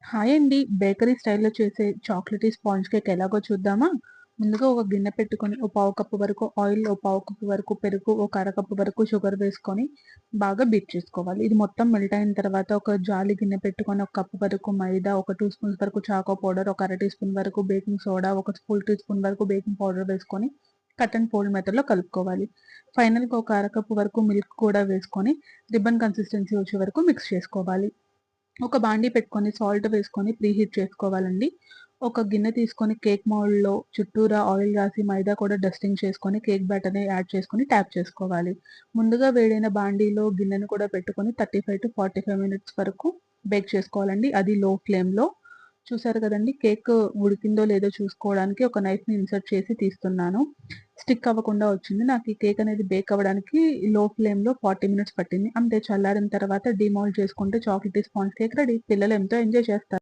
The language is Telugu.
హాయ్ అండి. బేకరీ స్టైల్‌లో చేసే చాక్లేటీ స్పాంజ్ కేక్ ఎలాగో చూద్దామా? ముందుగా ఒక గిన్నె పెట్టుకొని, ఓ పావు కప్పు వరకు ఆయిల్, ఓ పావు కప్పు వరకు పెరుగు, ఒక అరకప్పు వరకు షుగర్ వేసుకొని బాగా బీట్ చేసుకోవాలి. ఇది మొత్తం మెల్ట్ అయిన తర్వాత ఒక జాలి గిన్నె పెట్టుకొని, ఒక కప్పు వరకు మైదా, ఒక 2 స్పూన్స్ వరకు చాకో పౌడర్, ఒక అర టీ స్పూన్ వరకు బేకింగ్ సోడా, ఒక ఫుల్ టీ స్పూన్ వరకు బేకింగ్ పౌడర్ వేసుకొని కట్ అండ్ ఫోల్డ్ మెథడ్‌లో కలుపుకోవాలి. ఫైనల్‌గా ఒక అరకప్పు వరకు మిల్క్ కూడా వేసుకొని రిబ్బన్ కన్సిస్టెన్సీ వచ్చే వరకు మిక్స్ చేసుకోవాలి. ఒక బాండీ పెట్టుకొని సాల్ట్ వేసుకొని ప్రీహీట్ చేసుకోవాలండి. ఒక గిన్నె తీసుకొని కేక్ మౌల్డ్‌లో చుట్టూరా ఆయిల్ రాసి మైదా కూడా డస్టింగ్ చేసుకొని కేక్ బ్యాటర్‌ని యాడ్ చేసుకొని ట్యాప్ చేసుకోవాలి. ముందుగా వేడైన బాండీలో గిన్నెను కూడా పెట్టుకొని 35-45 మినిట్స్ వరకు బేక్ చేసుకోవాలండి. అది లో ఫ్లేమ్‌లో. చూసారు కదండీ! కేక్ ఉడికిందో లేదో చూసుకోవడానికి ఒక నైఫ్‌ని ఇన్సర్ట్ చేసి తీస్తున్నాను. స్టిక్ అవ్వకుండా వచ్చింది. నాకు ఈ కేక్ అనేది బేక్ అవ్వడానికి లో ఫ్లేమ్‌లో 40 మినిట్స్ పట్టింది. అంతే చల్లారిన తర్వాత డీమౌల్డ్ చేసుకుంటే చాక్లేటీ స్పాంజ్ కేక్ రెడీ. పిల్లలు ఎంతో ఎంజాయ్ చేస్తారు.